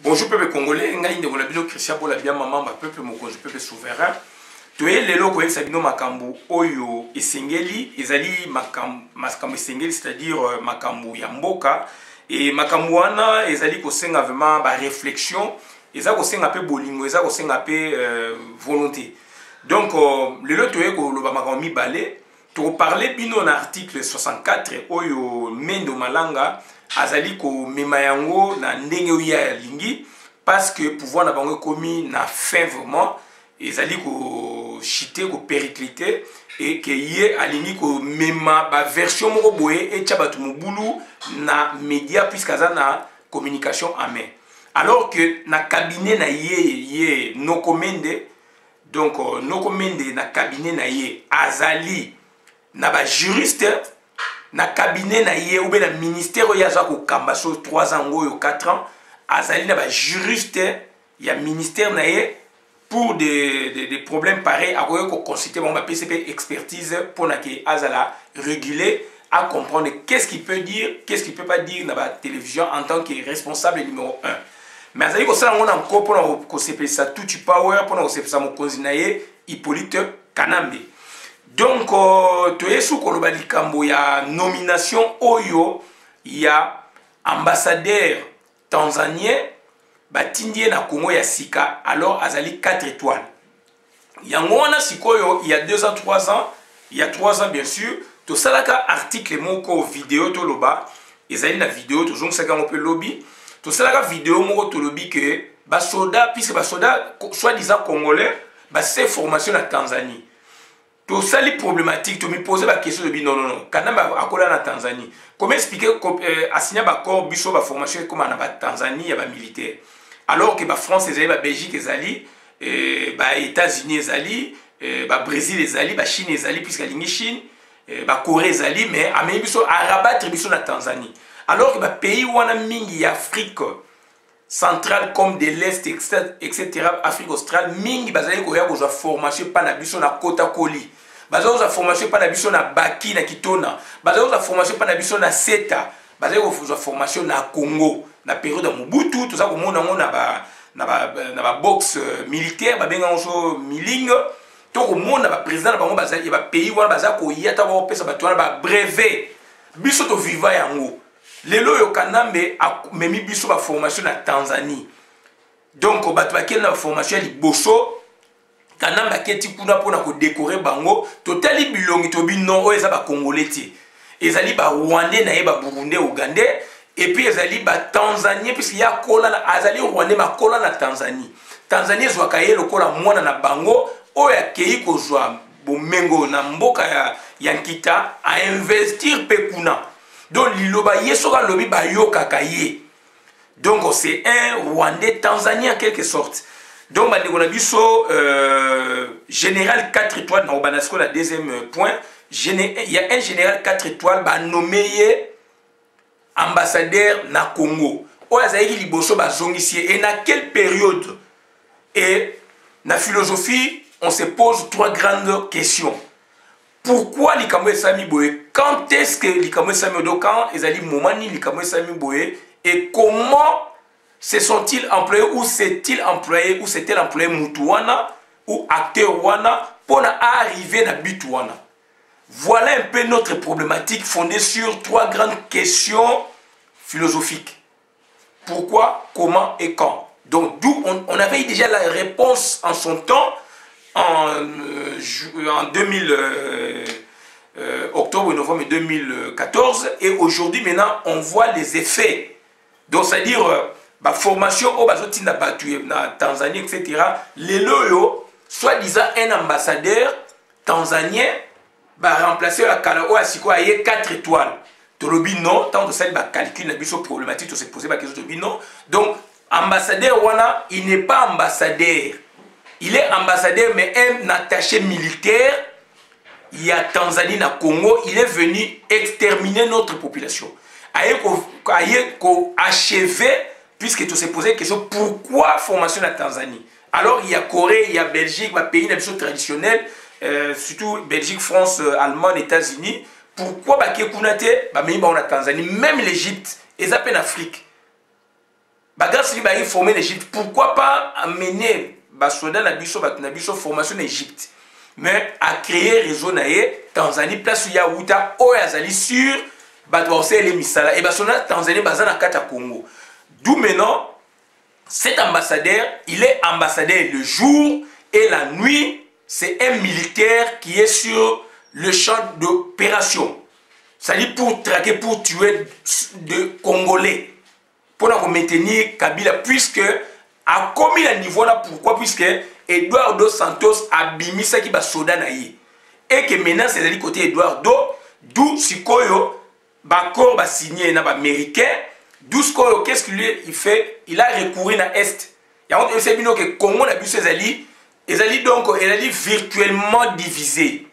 Bonjour peuple congolais, ngai ndeko na bino Christian Bola bien maman ba peuple mokonzi peuple souverain. Toye lelo ko yebisa bino makambo oyo esengeli ezali makambo esengeli, c'est-à-dire makambo ya mboka et makambo wana ezali ko senga vraiment ba réflexion, eza ko senga pe bolingo, eza ko senga pe volonté. Donc lelo toye ko loba makambo mibale, to parler bino na article 64 oyo Mendo Malanga azali ko mema yango na ndenge ya lingi parce que pouvoir na bango komi na fin vraiment ezali ko chiter ko péricliter et que yé alingi ko mema ba version moko boye et tchabatu mobulu na média puisque aza na communication en main, alors que na cabinet na yé no komende, donc no komende na cabinet na yé azali na ba juriste na cabinet na ye ou bien na ministère ya za ko kambaso 3 ans ou 4 ans azali na ba juriste ya ministère na ye pour des problèmes pareils à ko consulter bon ba PCP expertise pour na ke azala réguler à comprendre qu'est-ce qu'il peut dire, qu'est-ce qu'il peut pas dire na ba télévision en tant que responsable numéro 1. Mais azali ko sala ngona encore pour na ko sepesa tout power pour na ko sepesa mokonzi na ye Hippolyte Kanambe. Donc, toyesu koloba likambo ya nomination oyo ya ambassadeur tanzanien batindie na Congo ya sika, alors azali 4 étoiles. Yango wana sikoyo il y a 2 ans, 3 ans, il y a 3 ans bien sûr, to salaka article moko vidéo to loba, ezali na vidéo to zonga saka ngope lobby, to salaka vidéo moko to lobby que ba soda puisque ba soda soi-disant congolais ba c'est formation na Tanzanie. Tout ça les problématiques, tu me poses la question de non non non. Kanamba akola na Tanzanie. Comment expliquer assigner ba corps biso ba formation comme na ba Tanzanie ya ba militaire. Alors que ba France ezali, ba Belgique ezali, ba États-Unis ezali, ba Brésil ezali, ba Chine ezali puisque la Chine, ba Corée ezali, mais ameni biso à rabattre biso na Tanzanie. Alors que ba pays wana mingi ya Afrique centrale comme de l'Est, etc., Afrique australe, mingi bazali koya kozwa formation pa na biso na Kota Koli. Bazali kozwa formation pa na biso na Baki na Kitona. Bazali kozwa formation pa na biso na Seta. Bazali kozwa formation na Congo. Na période ya Mobutu, tout ça komona ngo na ba boxe militaire, ba benga ngo miling. To komona ba président na bango bazali ba pays wana bazali koya ta ba pesa bato wana ba brevet. Biso to viva yango. Lelo yo Kanambe a memi biso ba formation na Tanzanie. Donc bato bakeli na formation ya liboso Kanambe aketi kuna pona ko décorer bango totali bilongi to bino o eza ba congolais ti. Ezali ba rwandais na ye ba burundais ougandais et puis ezali ba tanzanien puisque ya kola na azali rwandais ma kola na Tanzanie. Tanzanie zwa kaye lokola mwana na bango o ya kei ko zwa bomengo na mboka ya Nkita a investir pe kuna. Donc liloba yesoka lobi ba yoka kaye. Donc c'est un Rwandais tanzanien en quelque sorte. Donc bandeko na biso général 4 étoiles na Obanasko la deuxième point, il y a un général 4 étoiles ba nommé ambassadeur na Congo. O azali liboso ba zongisi et na quelle période? Et na philosophie, on se pose 3 grandes questions. Pourquoi likambo esami boye? Quand est-ce que likambo esami do quand ezali momani likambo esami boye et comment se sont-ils employés ou s'est-il employé ou s'est-elle employé mutuana ou acteur wana pour arriver na bituana? Voilà un peu notre problématique fondée sur 3 grandes questions philosophiques. Pourquoi, comment et quand? Donc d'où on avait déjà la réponse en son temps en octobre et novembre 2014 et aujourd'hui maintenant on voit les effets. Donc c'est-à-dire la formation au bazoti na batu na Tanzanie etc. Les loyo soi-disant un ambassadeur tanzanien va remplacer la Kalao à Siko à 4 étoiles. Tolobi non, tant de ça il va calculer la biso problématique, on s'est posé la question de non. Donc ambassadeur wana il n'est pas ambassadeur. Il est ambassadeur, mais un attaché militaire. Il y a Tanzanie, na Congo. Il est venu exterminer notre population. Achever, puisque tu s'est posé la question, pourquoi formation na Tanzanie? Alors, il y a Corée, il y a Belgique, ma pays traditionnel, surtout Belgique, France, Allemagne, États-Unis. Pourquoi Tanzanie? Même l'Égypte, et ça en Afrique. Bagarre si ba formé l'Égypte, pourquoi pas amener basoda na biso formation en Égypte, mais à créer réseau naé Tanzanie place où ya wuta o yazali sur bato les misala et basoda Tanzanie bazana kata Congo. D'où maintenant cet ambassadeur, il est ambassadeur le jour et la nuit, c'est un militaire qui est sur le champ d'opération. C'est-à-dire pour traquer, pour tuer de Congolais. Pour maintenir Kabila, puisque a commis le niveau là, pourquoi? Puisque Eduardo Santos a bimi ça qui va soda naïe. Et que maintenant c'est le côté Eduardo, d'où Sikoyo, Bakor va signer un américain, d'où Sikoyo, qu'est-ce qu'il fait? Il a recouru à l'Est. Il y a un séminaire que Congo n'a vu ses alliés, donc il a dit virtuellement divisé.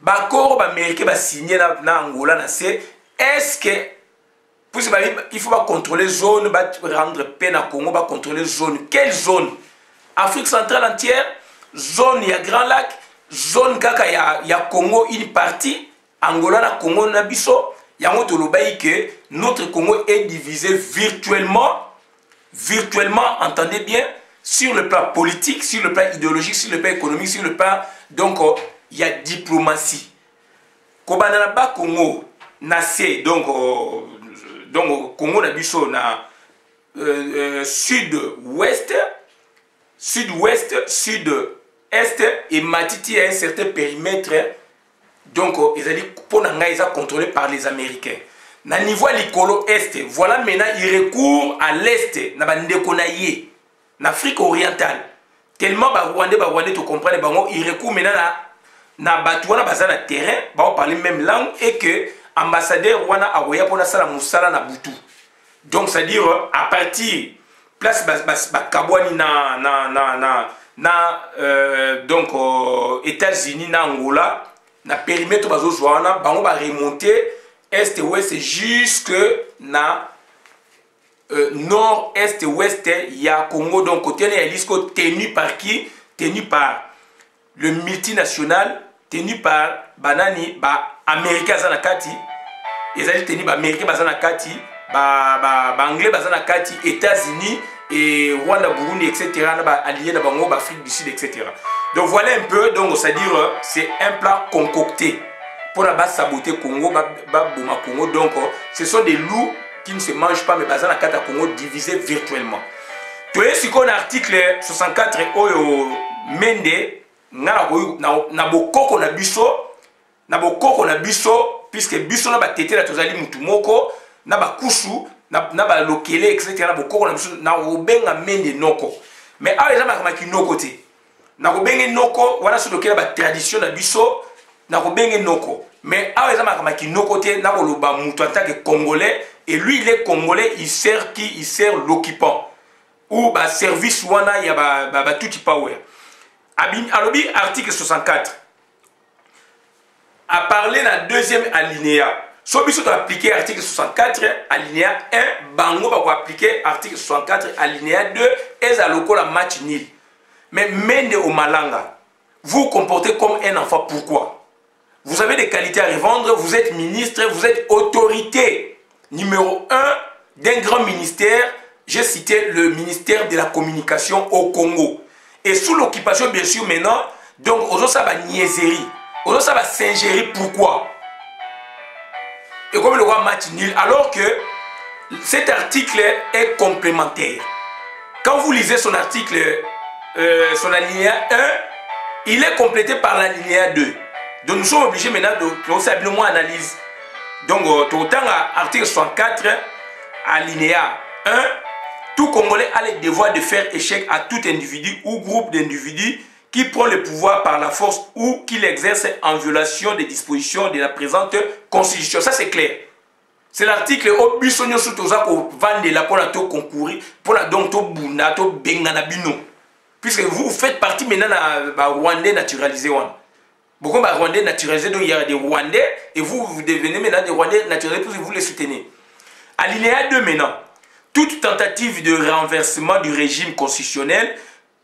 Bakor va américain va signer na Angola, est-ce que il faut pas contrôler zone, rendre peine à Congo, pas contrôler zone. Quelle zone? Afrique centrale entière, zone il y a Grand Lac, zone kaka il y a Congo une partie, Angola na Congo na biso, il y a que notre Congo est divisé virtuellement, entendez bien, sur le plan politique, sur le plan idéologique, sur le plan économique, sur le plan donc il y a diplomatie. Kobana ba Congo nassé donc Congo na biso na sud-ouest, sud-est et Matiti à un certain périmètre. Donc ils allaient pour contrôlé par les Américains. Na niveau l'icolo est, voilà maintenant il recourt à l'est, na bandeko na yé, na Afrique orientale. Tellement Rwandais tu comprends il recourt maintenant na batouana bazana terrain, ba parler même langue et que ambassadeur wana awoya pona sala musala na butu. Donc c'est à dire à partir place kabwani donc États-Unis na Angola na périmètre bazo joana bango ba remonter est ouest jusque na nord est ouest il y a Congo donc côté il y a l'isco tenu par qui? Tenu par le multinational, tenu par banani américain zanakati. Ils allaient tenir américain bazanakati, anglais bazanakati, États-Unis et Rwanda, Burundi, etc. Alliés na bango, Afrique du Sud, etc. Donc voilà un peu, donc c'est-à-dire c'est un plat concocté pour la base saboter Congo, Boma Congo. Donc ce sont des loups qui ne se mangent pas, mais bazanakati à Congo divisés virtuellement. Tu es sur l'article 64 Oyo Mende na bokoko na biso puisque biso na batete la tozali mutu moko na bakusu na ba lokele etc na bokoko na biso na obenga Mende noko mais awa eza makamaki noko te na kobenge noko wana so lokela ba tradition na biso na kobenge noko mais awa eza makamaki noko te na koloba mutu en tant que congolais et lui il est congolais il sert qui? Il sert l'occupant ou ba service wana ya ba tuti power. Alobi article 64 a parlé dans le deuxième alinéa. So biso to appliquer article 64 alinéa 1 bango ba ko appliquer article 64 alinéa 2 et à lokola match nul. Mais Mende au Malanga, vous vous comportez comme un enfant. Pourquoi? Vous avez des qualités à revendre, vous êtes ministre, vous êtes autorité numéro 1 d'un grand ministère. J'ai cité le ministère de la communication au Congo. Et sous l'occupation, bien sûr, maintenant, donc, aujourd'hui, ça va niaiserie. Aujourd'hui, ça va singerie. Pourquoi? Et comme le roi match nul, alors que cet article est complémentaire. Quand vous lisez son article, son alinéa 1, il est complété par l'alinéa 2. Donc, nous sommes obligés maintenant de faire le moins analyse. Donc, autant à article 64, alinéa 1, tout Congolais a le devoir de faire échec à tout individu ou groupe d'individus qui prend le pouvoir par la force ou qui l'exerce en violation des dispositions de la présente constitution. Ça c'est clair. C'est l'article au bisonyo sutoza ko vandela pour la to concourir pour la donc to bunda to bengana bino. Puisque vous faites partie maintenant de Rwandais naturalisé one. Beaucoup de Rwandais naturalisés, donc il y a des Rwandais et vous devenez maintenant des Rwandais naturalisés pour vous les soutenir. Alinéa 2 maintenant. Toute tentative de renversement du régime constitutionnel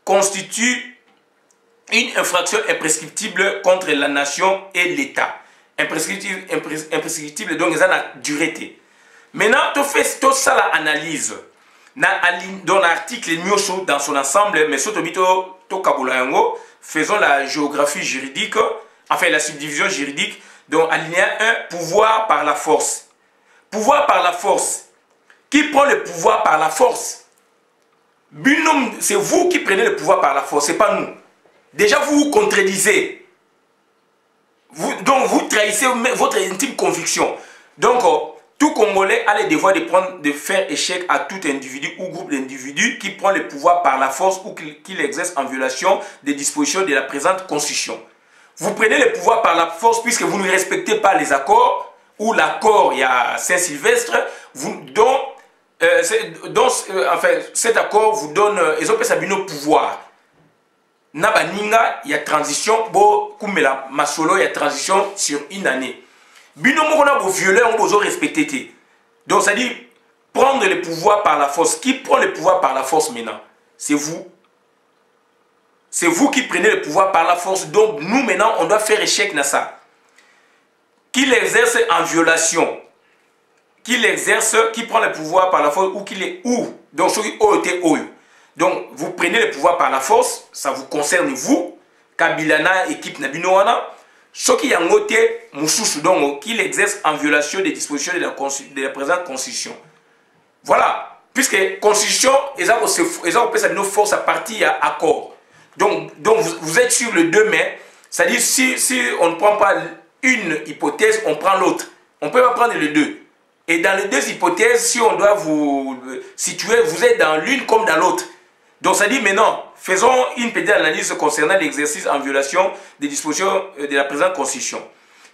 constitue une infraction imprescriptible contre la nation et l'État. Imprescriptible, donc ils ont la durée. Maintenant, tu fais toute ça l'analyse. dans l'article dans son ensemble, mais surtout faisons la géographie juridique, enfin la subdivision juridique. Donc alinéa 1, pouvoir par la force. Pouvoir par la force. Qui prend le pouvoir par la force? Binôme, c'est vous qui prenez le pouvoir par la force, c'est pas nous. Déjà vous vous contredisez. Donc vous trahissez votre intime conviction. Donc tout Congolais a le devoir de faire échec à tout individu ou groupe d'individus qui prend le pouvoir par la force ou qui l'exerce en violation des dispositions de la présente Constitution. Vous prenez le pouvoir par la force puisque vous ne respectez pas les accords, ou l'accord, il y a Saint-Sylvestre, enfin, cet accord vous donne, ils ont fait ça bino pouvoir. Nabaninga, il y a transition, kumela masolo, il y a transition sur une année. Bino mokona bo violer, on besoin respecter. Donc ça dit prendre le pouvoir par la force. Qui prend le pouvoir par la force maintenant? C'est vous. C'est vous qui prenez le pouvoir par la force. Donc nous maintenant, on doit faire échec dans ça. Qui l'exerce en violation, qui prend le pouvoir par la force ou qui l'est où. Donc ceux qui ont été ou. Donc vous prenez le pouvoir par la force, ça vous concerne vous, Kabilana, équipe Nabinoana. Ceux qui ont été Moussoussou, donc qui l'exerce en violation des dispositions de la présente Constitution. Voilà, puisque Constitution, ils ont nos forces à partir à accord. Donc vous êtes sur le 2 mai, c'est-à-dire si on ne prend pas une hypothèse, on prend l'autre. On ne peut pas prendre les deux. Et dans les deux hypothèses, si on doit vous situer, vous êtes dans l'une comme dans l'autre. Donc ça dit maintenant, faisons une petite analyse concernant l'exercice en violation des dispositions de la présente Constitution.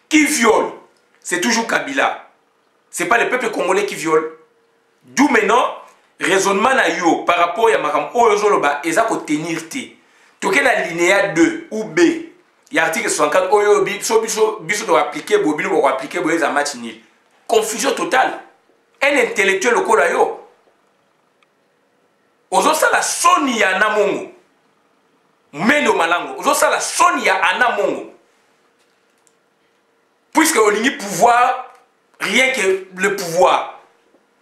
Qui viole? C'est toujours Kabila. Ce n'est pas le peuple congolais qui viole. D'où maintenant, raisonnement na yo par rapport à Makam Oyozoloba, ils ont tenir T. Toké na linéa 2 ou B. Il y a l'article 64, Oyo biso doit appliquer, Bobino doit appliquer, Boyez à match nil. Confusion totale. Un intellectuel au Kolayo. Ozo sa la soni ya namongo. Mendo malango. Ozo sa la soni ya anamongo. Puisque on dit pouvoir, rien que le pouvoir.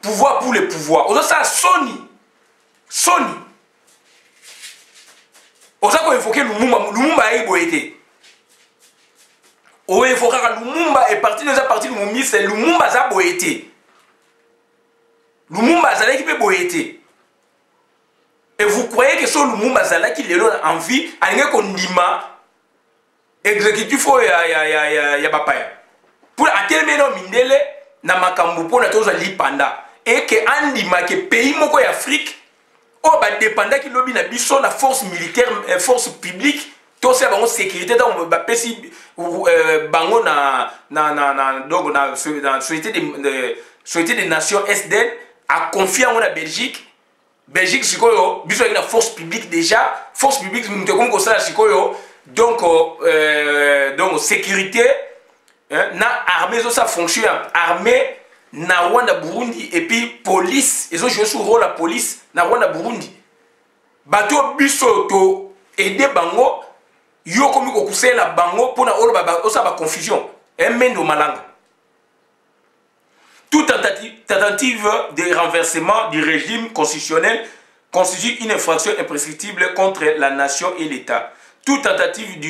Pouvoir pour le pouvoir. Ozo sa la soni. Soni. Ozo ko invoquer Lumumba a été. On évoquera Lumumba et parti de sa partie de mon ministre, c'est Lumumba a boété. Lumumba a qui peut boété. Et vous croyez que c'est Lumumba a qui a envie, à un condiment exécutif ya papaya. Pour atteindre nos mindele, na makambu pour na toza li panda. Et que andima que pays moko Afrique, oh ba dépendant qui lobby na biso na force militaire, force publique. Tout ça, la sécurité, dans la Société des Nations SDN, a confié à la Belgique. Belgique, c'est quoi? Bisous avec la force publique déjà. Force publique, nous te comme ça, c'est quoi? Donc, sécurité, na armée, ça fonctionne. Armée, na Rwanda, Burundi, et puis police, ils ont joué ce rôle la police, na Rwanda, Burundi. Bateau, bisous, to aider Bango. Yo komi ko kusela bango pona olo ba confusion mendo malanga. Toute tentative de renversement du régime constitutionnel constitue une infraction imprescriptible contre la nation et l'État. Toute tentative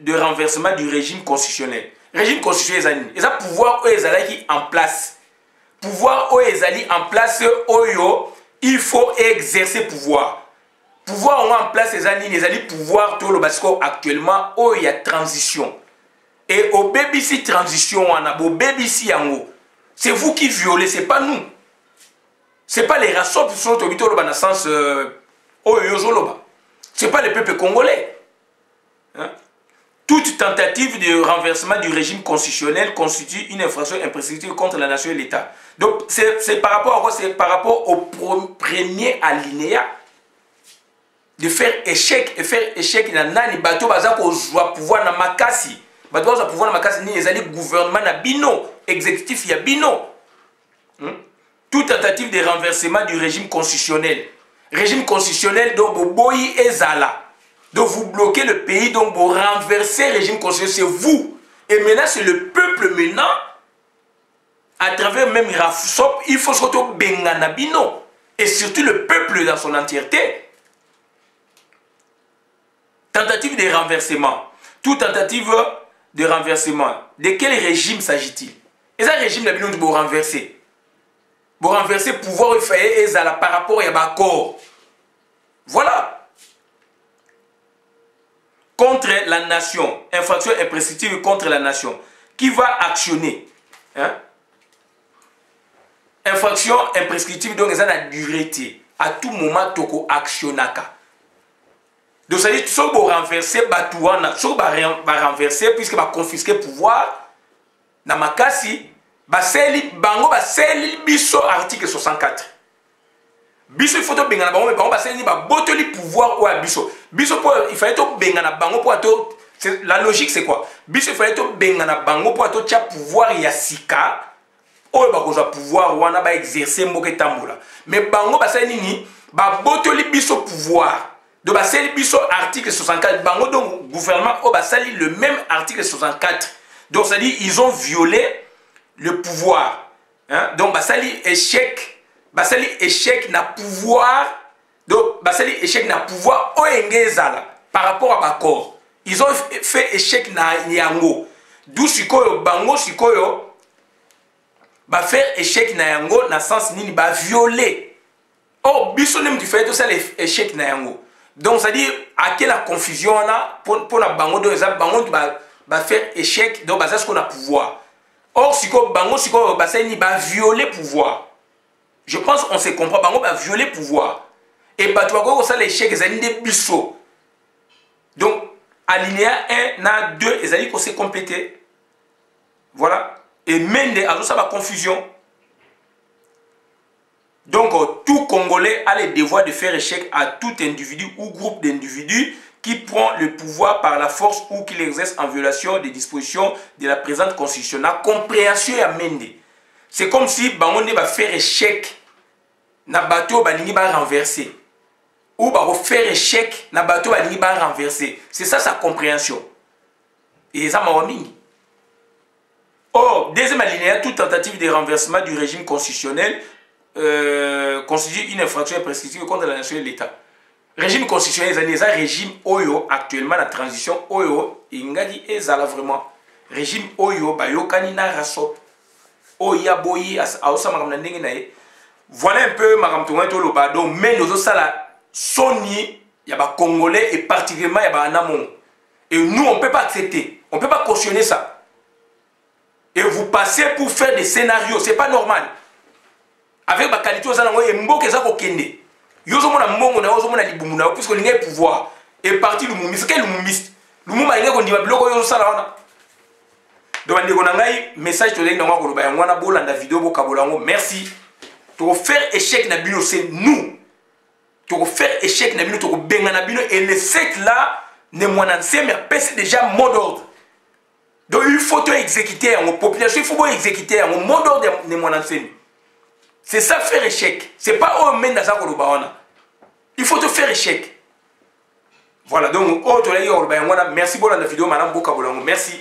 de renversement du régime constitutionnel. Régime constitutionnel et ça pouvoir ezalaki en place. Pouvoir ezali en place oyo il faut exercer pouvoir. Pouvoir en place les années, pouvoir tout le basco actuellement, oh il y a transition. Et au BBC transition, on a beau BBC yango. C'est vous qui violez, c'est pas nous. C'est pas les races qui sont au dans le sens oh yozoloba. C'est pas le peuple congolais. Hein? Toute tentative de renversement du régime constitutionnel constitue une infraction imprescriptible contre la nation et l'État. Donc c'est par rapport à quoi? C'est par rapport au premier alinéa. De faire échec et faire échec na nani bato baza ko joa pouvoir na makasi bato baza pouvoir na makasi ni ezali gouvernement na bino exécutif ya bino. Toute tentative de renversement du régime constitutionnel donc boboyi ezala donc vous bloquez le pays donc vous renversez le régime constitutionnel, c'est vous et maintenant c'est le peuple maintenant à travers même Rafsop, il faut surtout Bengana Bino, et surtout le peuple dans son entièreté. Tentative de renversement. Toute tentative de renversement. De quel régime s'agit-il? Et ça, régime de Bino, pour renverser. Pour renverser pouvoir et par rapport à l'accord. Voilà. Contre la nation. Infraction imprescriptible contre la nation. Qui va actionner? Hein? Infraction imprescriptible, donc, ça a duré. À tout moment, toko actionnaka. Donc, ça dit, si vous renversez, si vous renverser, puisque vous confisquer le pouvoir, dans ma cas, bango baseli biso article 64. Biso il faut to bengana bango, mais bango baseli ba botoli pouvoir ou à biso. Biso il fallait to bengana bango pour to. La logique c'est quoi? Biso il fallait to bengana bango pour to tia pouvoir ya sika. Oyo ba koza pouvoir wana ba exercer mboke tambola. Mais bango baseli nini ba botoli biso pouvoir. Donc baseli biso article 64 bango donc gouvernement o baseli le même article 64. Donc ça dit ils ont violé le pouvoir. Hein? Donc baseli échec na pouvoir. Donc baseli échec na pouvoir o engezala par rapport à l'accord. Ils ont fait échec na yango. D'où sikoyo bango sikoyo ba faire échec na yango na sens nini ba violer. Oh biso nem du fait tout ça l'échec na yango. Donc ça dit à quelle la confusion là pour la bango de ça bango ba faire échec donc ça ce qu'on a pouvoir. Or siko bango siko ba ni ba violer pouvoir. Je pense on se comprend bango ba violer pouvoir. Et ba toi ko ça l'échec ezali de biso. Donc alinéa 1 na 2 ezali ko se compléter. Voilà. Et mende alors ça va confusion. Donc, tout Congolais a le devoir de faire échec à tout individu ou groupe d'individus qui prend le pouvoir par la force ou qui l'exerce en violation des dispositions de la présente constitution. La compréhension est amendée. C'est comme si Bangonde va faire échec na bateau balingi va renverser. Ou va faire échec na bateau balingi va renverser. C'est ça sa compréhension. Et ça m'a mis. Or, deuxième alinéa, toute tentative de renversement du régime constitutionnel constitue une infraction imprescriptible contre la nation et l'État. Régime constitutionnel, c'est un régime Oyo, actuellement la transition Oyo, ingadi ezala vraiment. Régime Oyo, bayokani na rasop. Oya boyi, aosa makamna ndenge na ye. Voilà un peu makamtonga to lobado, mais nous ça la soni, y a ba Congolais et particulièrement y a ba Anamon. Et nous on peut pas accepter, on peut pas cautionner ça. Et vous passez pour faire des scénarios, c'est pas normal. Avec ma qualité, vous allez voir que ça va kende. Yo zo mona mbongo na yo zo mona libumu na puisque linga pouvoir et parti lumumisi quel lumumiste lumuma linga ko ndima biloko yo sala wana. Donc ndeko na ngai message to lenga ngwa ko loba ngwana bolanda vidéo bo kabolango merci. To faire échec na bino c'est nous. To faire échec na bino to benga na bino et le sec là ne mwana nseme pèse déjà mot d'ordre. Donc il faut to exécuter en population il faut exécuter en mot d'ordre ne mwana nseme. C'est ça faire échec. C'est pas au même dans ça il faut te faire échec. Voilà donc merci beaucoup pour la vidéo madame Boka Bolongo. Merci.